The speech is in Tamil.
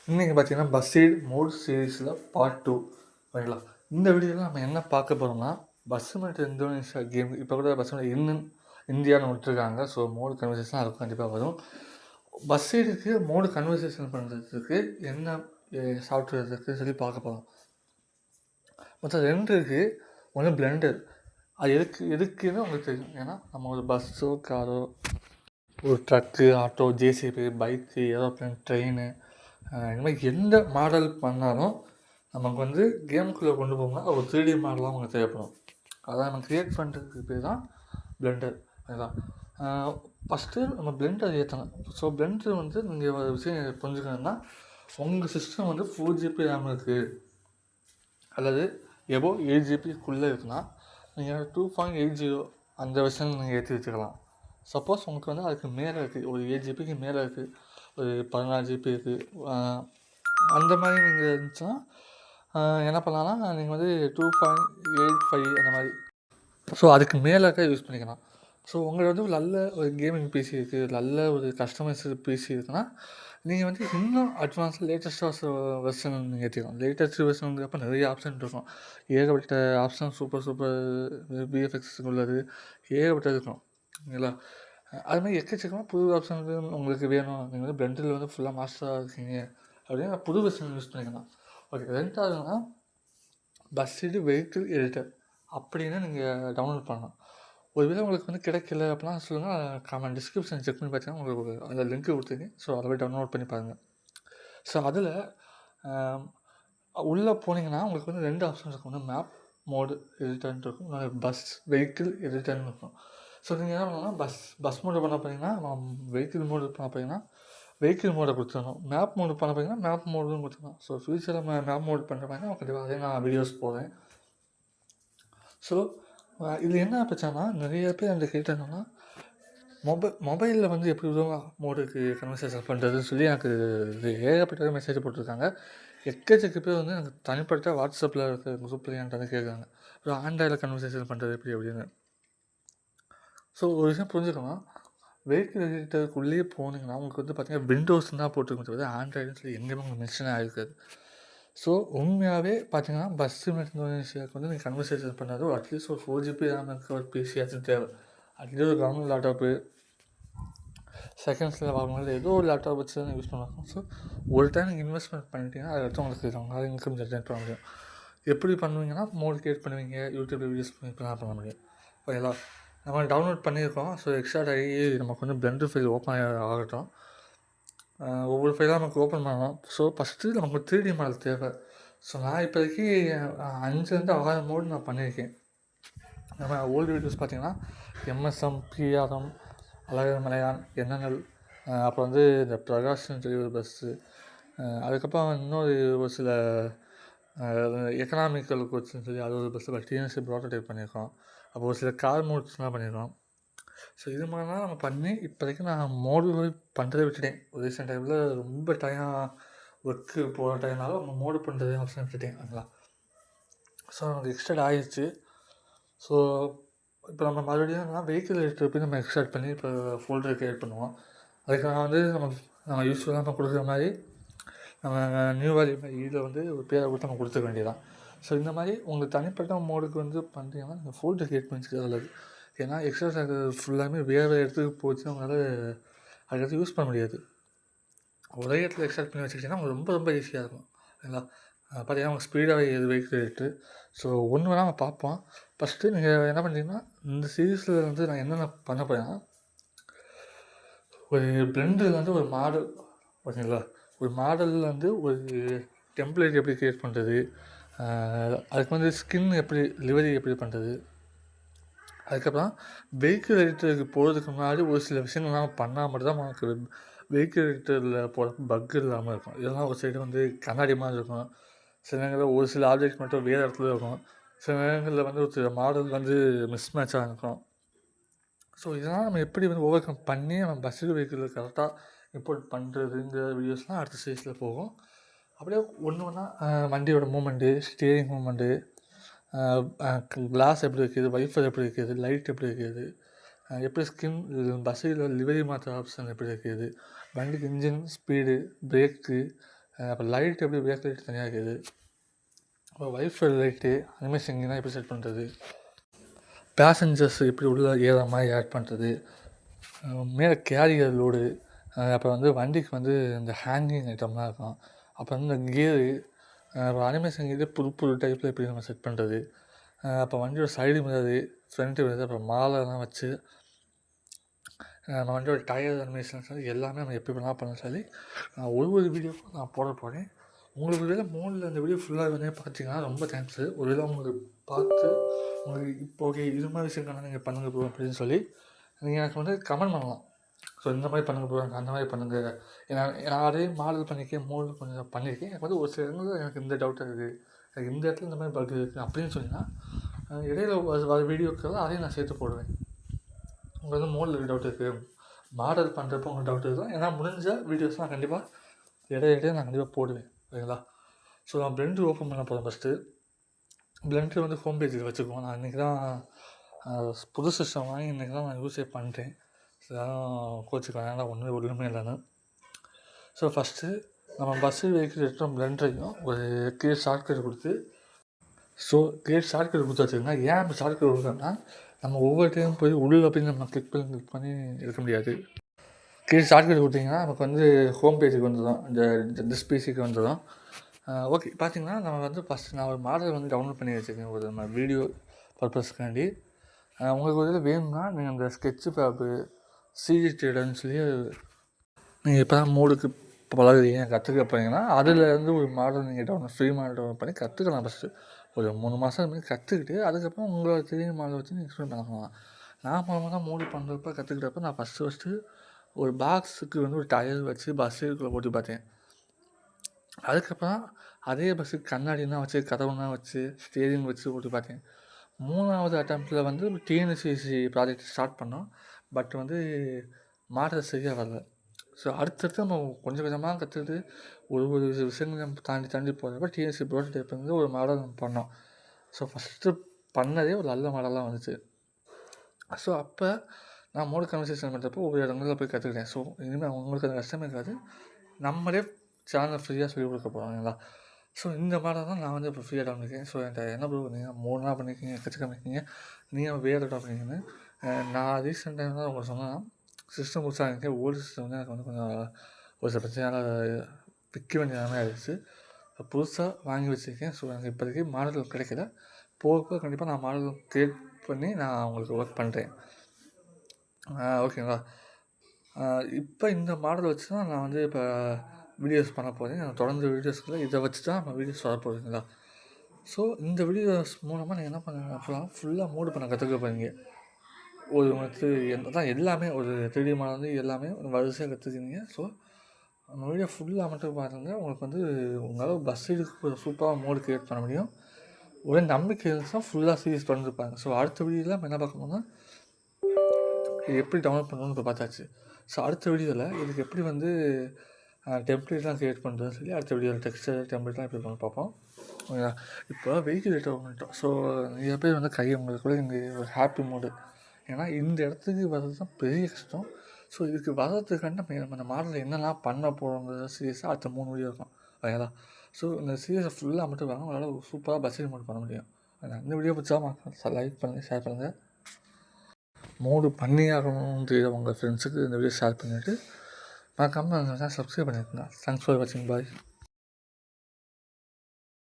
இன்றைக்கி பார்த்தீங்கன்னா பஸ்ஸீட் மோட் சீரீஸில் பார்ட் 2 ஓகேங்களா. இந்த வீடியோவில் நம்ம என்ன பார்க்க போகிறோம்னா பஸ்ஸுமெட் இந்தோனேஷியா கேம் இப்போ கூட பஸ்ஸுமெட் இந்தியான்னு விட்டுருக்காங்க. ஸோ மோடு கன்வர்சேஷன் அதுக்கு கண்டிப்பாக வரும். பஸ்ஸீடுக்கு மோடு கன்வர்சேஷன் பண்ணுறதுக்கு என்ன சாஃப்ட்வேர் இருக்குன்னு சொல்லி பார்க்க போகிறோம். மொத்தம் 2 இருக்குது. ஒன்று பிளெண்டர். அது எதுக்குன்னு உங்களுக்கு தெரியும். ஏன்னா நம்ம ஒரு பஸ்ஸோ காரோ ஒரு truck auto JCB bike aeroplane train இந்த மாதிரி எந்த மாடல் பண்ணாலும் நமக்கு வந்து கேமுக்குள்ளே கொண்டு போகணும்னா ஒரு 3D மாடலாக நமக்கு தேவைப்படும். அதான் நம்ம க்ரியேட் பண்ணுறதுக்கு பேர் தான் பிளெண்டர். அதுதான் ஃபஸ்ட்டு நம்ம பிளெண்டர் ஏற்றணும். ஸோ பிளெண்டர் வந்து நீங்கள் ஒரு விஷயம் புரிஞ்சுக்கணுன்னா உங்கள் சிஸ்டம் வந்து 4GB ரேம் இருக்குது அல்லது எபோ 8GBக்குள்ளே இருக்குன்னா நீங்கள் 2.80 அந்த விஷயம் நீங்கள் ஏற்றி வச்சுக்கலாம். சப்போஸ் உங்களுக்கு வந்து அதுக்கு மேலே இருக்குது, ஒரு 8GBக்கு மேலே இருக்குது, ஒரு 16GB இருக்குது, அந்த மாதிரி நீங்கள் இருந்துச்சுன்னா என்ன பண்ணலான்னா நீங்கள் வந்து 2.85 அந்த மாதிரி ஸோ அதுக்கு மேலே யூஸ் பண்ணிக்கலாம். ஸோ உங்களுக்கு வந்து ஒரு நல்ல ஒரு கேமிங் பிசி இருக்குது, நல்ல ஒரு கஸ்டமைஸ்டு பிசி இருக்குன்னா நீங்கள் வந்து இன்னும் அட்வான்ஸாக லேட்டஸ்ட்டாக வெர்ஷன் நீங்கள் ஏற்றிக்கலாம். லேட்டஸ்ட் வெர்ஷனுங்கிறப்ப நிறைய ஆப்ஷன் இருக்கும், ஏகப்பட்ட ஆப்ஷன், சூப்பர் பிஎஃப்எக்ஸ் உள்ளது, ஏகப்பட்ட இருக்கும் இல்லைங்களா. அதுமாதிரி எக்கச்சக்கமாக புது ஆப்ஷன் உங்களுக்கு வேணும். நீங்கள் வந்து பிளெண்டரில் வந்து ஃபுல்லாக மாஸ்டராக இருக்கீங்க அப்படின்னா புது வெர்ஷன் யூஸ் பண்ணிக்கலாம். ஓகே. ரெண்டாவதுன்னா பஸ்ஸீடு வெஹிக்கிள் எடிட்டர் அப்படின்னு நீங்கள் டவுன்லோட் பண்ணலாம். ஒருவேளை உங்களுக்கு வந்து கிடைக்கல அப்படின்னா சொல்லுங்கள், கமெண்ட் டிஸ்கிரிப்ஷன் செக் பண்ணி பார்த்தீங்கன்னா உங்களுக்கு அந்த லிங்க்கு கொடுத்துருக்கேன். ஸோ அதை போய் டவுன்லோட் பண்ணி பாருங்கள். ஸோ அதில் உள்ளே போனீங்கன்னா உங்களுக்கு வந்து 2 ஆப்ஷன்ஸ் இருக்கும். ஒன்று மேப் மோடு எடிட்டர்னு இருக்கும், பஸ் வெஹிக்கிள் எடிட்டர்னு இருக்கும். ஸோ நீங்கள் என்ன பண்ணலாம், பஸ் மோடு பண்ண போகிறீங்கன்னா வெஹிக்கிள் மோடு பண்ண போகிறீங்கன்னா வெஹிக்கிள் மோடை கொடுத்துடணும். மேப் மோடு பண்ண போகிறீங்கன்னா மேப் மோடும் கொடுத்துடணும். ஸோ ஃப்யூச்சரில் மேப் மோடு பண்ணுற மாதிரி கண்டிப்பாக அதே நான் வீடியோஸ் போடுறேன். ஸோ இது என்ன பிரச்சனைனா நிறைய பேர் அந்த கேட்டாங்கன்னா மொபைலில் வந்து எப்படி மோடுக்கு கன்வர்சேஷன் பண்ணுறதுன்னு சொல்லி எனக்கு ஏகப்பட்ட மெசேஜ் போட்டிருக்காங்க. எக்கச்சக்க பேர் வந்து எனக்கு தனிப்பட்ட வாட்ஸ்அப்பில் இருக்கிற குரூப்பில் என்கிட்ட வந்து கேட்குறாங்க, ஒரு ஆண்ட்ராய்டில் கன்வர்சேஷன் பண்ணுறது எப்படி அப்படின்னு. ஸோ ஒரு விஷயம் புரிஞ்சுக்கணும், வெஹிக்கிள் எடிட்டருக்குள்ளேயே போனீங்கன்னா உங்களுக்கு வந்து பார்த்தீங்கன்னா விண்டோஸ் தான் போட்டுருக்கும் தவிர ஆண்ட்ராய்டுன்னு சொல்லி எங்கேயுமே உங்களுக்கு மென்ஷன் ஆகிருக்காது. ஸோ உண்மையாகவே பார்த்தீங்கன்னா பஸ்ஸுமெட் இந்தோனேஷியாவுக்கு வந்து நீங்கள் கன்வர்சேஷன் பண்ணாதோ அட்லீஸ்ட் ஒரு 4GB ரேம் இருக்கிற ஒரு பிசியாச்சும் தேவை. அட்லீஸ்ட் ஒரு கவர்மெண்ட் லேப்டாப்பு செகண்ட்ஸில் வாங்கும்போது ஏதோ ஒரு லேப்டாப் வச்சு தான் யூஸ் பண்ணுவாங்க. ஸோ ஒரு டைம் நீங்கள் இன்வெஸ்ட்மெண்ட் பண்ணிட்டீங்கன்னா அதை வச்சு உங்களுக்கு அவங்களால இன்கம் ஜென்ரேட் பண்ண முடியும். எப்படி பண்ணுவீங்கன்னா மோட் கிரியேட் பண்ணுவீங்க, யூடியூப்பில் வீடியோஸ் பண்ண முடியும். ஓகேங்களா. நம்ம டவுன்லோட் பண்ணியிருக்கோம். ஸோ எக்ஸ்ட்ரா ஆகி நமக்கு வந்து பிளெண்டர் ஃபைல் ஓப்பன் ஆகட்டும். ஒவ்வொரு ஃபைலாக நமக்கு ஓப்பன் பண்ணணும். ஸோ ஃபஸ்ட்டு நமக்கு 3D மாடல் தேவை. ஸோ நான் இப்போதைக்கு 5 6 மோடு நான் பண்ணியிருக்கேன். நம்ம ஓல்டு வீடியோஸ் பார்த்திங்கன்னா எம்எஸ்எம், பிஆர்எம், அழகர் மலையான், என்என்எல், அப்புறம் வந்து இந்த பிரகாஷ்னு சொல்லி ஒரு பஸ்ஸு, அதுக்கப்புறம் இன்னொரு ஒரு சில எக்கனாமிக்கல் கோச்சுன்னு சொல்லி அது ஒரு பஸ்ஸு டிஎன்எஸ்சி ப்ரோட்டோடைப் பண்ணியிருக்கோம். அப்போ ஒரு சில கார் மோட்ஸ்லாம் பண்ணியிருக்கோம். ஸோ இது மாதிரிலாம் நம்ம பண்ணி இப்போதைக்கு நான் மோடு பண்ணுறதை விட்டுட்டேன். ஒரு ரீசெண்ட் டைமில் ரொம்ப ஒர்க்கு போகிற டைம்னால நம்ம மோடு பண்ணுறது ஆப்ஷன் விட்டுட்டேன். அதுங்களா. ஸோ நமக்கு எக்ஸ்டெண்ட் ஆகிடுச்சு. ஸோ இப்போ நம்ம மறுபடியும் வெஹிக்கிள் எடுத்து போய் நம்ம எக்ஸ்ட்ராக்ட் பண்ணி இப்போ ஃபோல்டர் க்ரியேட் பண்ணுவோம். அதுக்கு நான் வந்து நம்ம யூஸ்ஃபுல்லாக நம்ம கொடுக்குற மாதிரி நம்ம நியூ வேல்யூ இதில் வந்து ஒரு பேரை கொடுத்து நம்ம கொடுத்துக்க வேண்டியதான். ஸோ இந்த மாதிரி உங்களுக்கு தனிப்பட்ட மோடுக்கு வந்து பண்ணுறீங்கன்னா நீங்கள் ஃபோல்டர் க்ரியேட் பண்ணிக்கிறது நல்லது. ஏன்னா எக்ஸ்ட்ரா ஃபுல்லாமே வேறு இடத்துக்கு போச்சு அவங்களால அதுக்கடுத்து யூஸ் பண்ண முடியாது. ஒரே இடத்துல எக்ஸ்ட்ராக்ட் பண்ணி வச்சுக்கிட்டிங்கன்னா உங்களுக்கு ரொம்ப ஈஸியாக இருக்கும். சரிங்களா. பார்த்தீங்கன்னா அவங்க ஸ்பீடாக வெஹிக்கிள் ரேட்டு. ஸோ ஒன்று வேணால் நம்ம பார்ப்போம். ஃபஸ்ட்டு நீங்கள் என்ன பண்ணுறீங்கன்னா இந்த சீரீஸில் வந்து நான் என்னென்ன பண்ண போகிறேன்னா ஒரு பிளெண்டரில் வந்து ஒரு மாடல் ஓகேங்களா, ஒரு மாடலில் வந்து ஒரு டெம்ப்ளேட் எப்படி க்ரியேட் பண்ணுறது, அதுக்கு வந்து ஸ்கின் எப்படி லிவரி எப்படி பண்ணுறது, அதுக்கப்புறம் வெஹிக்கிள் எடிட்டருக்கு போகிறதுக்கு முன்னாடி ஒரு சில விஷயங்கள்லாம் பண்ணால் மட்டும்தான் நமக்கு வெஹிக்கிள் எடிட்டரில் போகிறப்ப பக் இல்லாமல் இருக்கும். இதெல்லாம் ஒரு சைடு வந்து கண்ணாடி மாதிரி இருக்கும். சில நேரங்களில் ஒரு சில ஆப்ஜெக்ட் மட்டும் வேறு இடத்துல இருக்கும். சில நேரங்களில் வந்து ஒரு சில மாடல் வந்து மிஸ் மேட்சாக இருக்கும். ஸோ இதெல்லாம் நம்ம எப்படி வந்து ஓவர் கம் பண்ணி நம்ம பஸ்ஸு வெஹிக்கிளில் கரெக்டாக இம்போர்ட் பண்ணுறதுங்கிற வீடியோஸ்லாம் அடுத்த ஸ்டேஜில் போகும். அப்படியே ஒன்று ஒன்றா வண்டியோட மூமெண்ட்டு, ஸ்டியரிங் மூமெண்ட்டு, கிளாஸ் எப்படி வைக்கிறது, வைஃபர் எப்படி வைக்கிறது, லைட் எப்படி வைக்கிறது, எப்படி ஸ்கின் பஸ்ஸில் லிவரி மாற்ற ஆப்ஷன் எப்படி வைக்கிறது, வண்டிக்கு இன்ஜின் ஸ்பீடு, பிரேக்கு, அப்புறம் லைட் எப்படி பேக் லைட் தனியாக இருக்குது, அப்புறம் வைஃபை லைட்டு அனிமேஷன் இங்கே தான் எப்படி செட் பண்ணுறது, பேசஞ்சர்ஸ் எப்படி உள்ள ஏற மாதிரி ஆட் பண்ணுறது, மேலே கேரியர் லோடு, அப்புறம் வந்து வண்டிக்கு வந்து இந்த ஹேங்கிங் ஐட்டம்லாம் இருக்கும், அப்புறம் வந்து இந்த கியரு, அப்புறம் அனிமேஷன் கீழே புது புது டைப்பில் எப்படி நம்ம செட் பண்ணுறது, அப்போ வண்டியோட சைடு மிரரு, ஃப்ரண்ட்டு மிரரு, அப்புறம் மாலைலாம் வச்சு நம்ம வண்டியோட டயர் அனிமேஷன்ஸ் வந்து எல்லாமே நம்ம எப்படி வேணால் பண்ண சொல்லி நான் ஒரு வீடியோக்கும் நான் போட போகிறேன். உங்களுக்கு ஒருவேளை மோடில் அந்த வீடியோ ஃபுல்லாக வந்து பார்த்தீங்கன்னா ரொம்ப தேங்க்ஸு. ஒருவேளை உங்களுக்கு பார்த்து உங்களுக்கு இப்போ ஓகே இது மாதிரி விஷயங்கள் நீங்கள் பண்ணுங்க ப்ரோ அப்படின்னு சொல்லி நீங்கள் எனக்கு வந்து கமெண்ட் பண்ணலாம். ஸோ இந்த மாதிரி பண்ணுங்க ப்ரோ, எனக்கு அந்த மாதிரி பண்ணுங்கள். நான் அதே மாடல் பண்ணியிருக்கேன், மோடல் கொஞ்சம் பண்ணியிருக்கேன். எனக்கு வந்து ஒரு சில இடங்களில் எனக்கு இந்த டவுட் இருக்குது, எனக்கு இந்த இடத்துல இந்த மாதிரி பக் இருக்குது அப்படின்னு சொன்னால் இடையில வர வீடியோக்கெல்லாம் அதையும் நான் சேர்த்து போடுவேன். உங்களுக்கு வந்து மோடில் டவுட் இருக்குது, மாடல் பண்ணுறப்போ உங்களுக்கு டவுட் இருக்கும், ஏன்னா முடிஞ்ச வீடியோஸ் நான் கண்டிப்பாக இடையிடையே நான் கண்டிப்பாக போடுவேன். ஓகேங்களா? ஸோ நான் பிளெண்டர் ஓப்பன் பண்ண போகிறேன். ஃபஸ்ட்டு பிளெண்டர் வந்து ஹோம் பேஜில் வச்சுக்குவோம். நான் இன்றைக்கி தான் புது சிஸ்டம் வாங்கி இன்றைக்கி தான் நான் யூஸே பண்ணுறேன். கோச்சுக்கலாம், ஏன்னா ஒன்றுமே இல்லைன்னு. ஸோ ஃபஸ்ட்டு நம்ம பஸ்ஸு வெஹிக்கிள் எடுத்துகிற பிளெண்டரையும் ஒரு கிளியர் ஷார்ட்கட் கொடுத்து, ஸோ கிளியர் ஷார்ட்கட் கொடுத்து வச்சுருந்தா ஏன் அப்படி ஷார்ட்கட் கொடுக்குறோம்னா நம்ம ஒவ்வொரு டைமும் போய் உள்ள அப்படின்னு நம்ம கிளிக் பண்ணி இருக்க முடியாது. கிளியர் ஷார்ட்கட் கொடுத்தீங்கன்னா நமக்கு வந்து ஹோம் பேஜுக்கு வந்துடும், இந்த டிஸ்பிசிக்கு வந்துடும். ஓகே, பார்த்தீங்கன்னா நம்ம வந்து ஃபஸ்ட்டு நான் ஒரு மாடல் வந்து டவுன்லோட் பண்ணி வச்சுருக்கேன் ஒரு நம்ம வீடியோ பர்பஸ்க்காண்டி. உங்களுக்கு ஒரு இதில் வேணும்னா நீங்கள் அந்த ஸ்கெட்சு பேப்பு சிஜி ட்ரேடர்னு சொல்லி நீங்கள் இப்போ தான் மோடுக்கு பழகுறீங்க கற்றுக்க போனீங்கன்னா அதிலேருந்து ஒரு மாடல் நீங்கள் ஃப்ரீ மாடல் டவுன்லோட் பண்ணி கற்றுக்கலாம். ஃபஸ்ட்டு ஒரு 3 மாதம் மாதிரி கற்றுக்கிட்டு அதுக்கப்புறம் உங்களோட தெரியும் மாடல் வச்சு நீங்கள் எக்ஸ்பிளைன் பண்ணலாம். நான் தான் மோடு பண்ணுறப்ப கற்றுக்கிட்டப்ப நான் ஃபஸ்ட்டு ஒரு பாக்ஸுக்கு வந்து ஒரு டயர் வச்சு பஸ்ஸுக்குள்ளே போட்டு பார்த்தேன். அதுக்கப்புறம் அதே பஸ்ஸுக்கு கண்ணாடிலாம் வச்சு கதவுலாம் வச்சு ஸ்டேரிங் வச்சு ஓட்டி பார்த்தேன். 3வது அட்டம்ப்டில் வந்து டிஎன்எஸ்சிசி ப்ராஜெக்ட் ஸ்டார்ட் பண்ணோம். பட் வந்து மாடல் சரியாக வரல. ஸோ அடுத்தடுத்து நம்ம கொஞ்சம் கொஞ்சமாக கற்றுக்கிட்டு ஒரு விஷயங்கள் நம்ம தாண்டி போகிறப்ப டிஎன்எஸ்சி ப்ரோட்டோடைப் வந்து ஒரு மாடல் நம்ம பண்ணோம். ஸோ ஃபஸ்ட்டு பண்ணதே ஒரு நல்ல மாடலாக வந்துச்சு. ஸோ அப்போ நான் மோடு கன்வர்சேஷன் பண்ணுறப்போ ஒவ்வொரு இடங்களில் போய் கற்றுக்கிட்டேன். ஸோ இனிமேல் உங்களுக்கு அந்த கஷ்டமே இருக்காது, நம்மளே சேனல் ஃப்ரீயாக சொல்லிக் கொடுக்க போகிறாங்களா. ஸோ இந்த மாடல் தான் நான் வந்து இப்போ ஃப்ரீயாக பண்ணியிருக்கேன். ஸோ என்கிட்ட என்ன ப்ரூவ் நீங்கள் 3 நாள் பண்ணியிருக்கீங்க, கற்றுக்க பண்ணியிருக்கீங்க, நீங்கள் வேறு இடம் பண்ணிங்கன்னு. நான் ரீசெண்ட் டைம் தான் உங்களுக்கு சொன்னேன், சிஸ்டம் புதுசாக எனக்கு ஓல்டு சிஸ்டம் வந்து எனக்கு வந்து கொஞ்சம் ஒரு சில பிரச்சனையால் விற்க வேண்டிய நிலைமை ஆகிடுச்சு. புதுசாக வாங்கி வச்சுருக்கேன். ஸோ எனக்கு இப்போதைக்கு மாடல் கிடைக்கல, போக கண்டிப்பாக நான் மாடல் கிரியேட் பண்ணி நான் உங்களுக்கு ஒர்க் பண்ணுறேன். ஓகேங்களா? இப்போ இந்த மாடல் வச்சு தான் நான் வந்து இப்போ வீடியோஸ் பண்ண போகிறேன். நான் தொடர்ந்து வீடியோஸ்க்குள்ள இதை வச்சு தான் நம்ம வீடியோஸ் வர போகிறீங்களா. ஸோ இந்த வீடியோஸ் மூலமாக நீங்கள் என்ன பண்ணுங்க அப்போலாம் ஃபுல்லாக மோடு பண்ண கற்றுக்க போகிறீங்க. ஒரு வந்து தான் எல்லாமே ஒரு 3D மாடல் வந்து எல்லாமே வரிசையாக கற்றுக்கிங்க. ஸோ நம்ம வீடியோ ஃபுல்லாக மட்டும் பாருங்கள், உங்களுக்கு வந்து உங்களால் பஸ் சைடுக்கு ஒரு சூப்பராக மோடு க்ரியேட் பண்ண முடியும். ஒரே நம்பிக்கை இருந்துச்சுன்னா ஃபுல்லாக சீரிஸ் தொடர்ந்துருப்பாங்க. ஸோ அடுத்த வீடியோவில் நம்ம என்ன பார்க்கணும்னா எப்படி டவுன்லோட் பண்ணணும்னு இப்போ பார்த்தாச்சு. ஸோ அடுத்த வீடியோவில் இதுக்கு எப்படி வந்து டெம்ப்ளேட்லாம் க்ரியேட் பண்ணுறதுன்னு சொல்லி அடுத்த வீடியோவில் டெக்ஸ்டர் டெம்ப்ளேட்லாம் எப்படி பண்ணி பார்ப்போம். இப்போ வெஹிக்கிள் ரேட் பண்ணிட்டோம். ஸோ நிறைய பேர் வந்து உங்களுக்குள்ள இந்த ஒரு ஹாப்பி மூடு, ஏன்னா இந்த இடத்துக்கு வர்றது தான் பெரிய கஷ்டம். ஸோ இதுக்கு வர்றதுக்காண்டி நம்ம இந்த மாடலில் என்னெல்லாம் பண்ண போகிறோங்கிற சீரியஸாக அடுத்த 3 வீடியோ இருக்கும். ஓகேங்களா? ஸோ இந்த சீரியஸை ஃபுல்லாக மட்டும் வாங்க, உங்களால் சூப்பராக பஸ் மோட் பண்ண முடியும். இந்த வீடியோ பிடிச்சா லைக் பண்ணுங்கள், ஷேர் பண்ணுங்கள். மோடு பண்ணியாகணும்னு உங்கள் ஃப்ரெண்ட்ஸுக்கு இந்த வீடியோ ஷேர் பண்ணிவிட்டு மறக்காமல் சப்ஸ்கிரைப் பண்ணியிருக்கேன். தேங்க்ஸ் ஃபார் வாட்சிங், பாய்.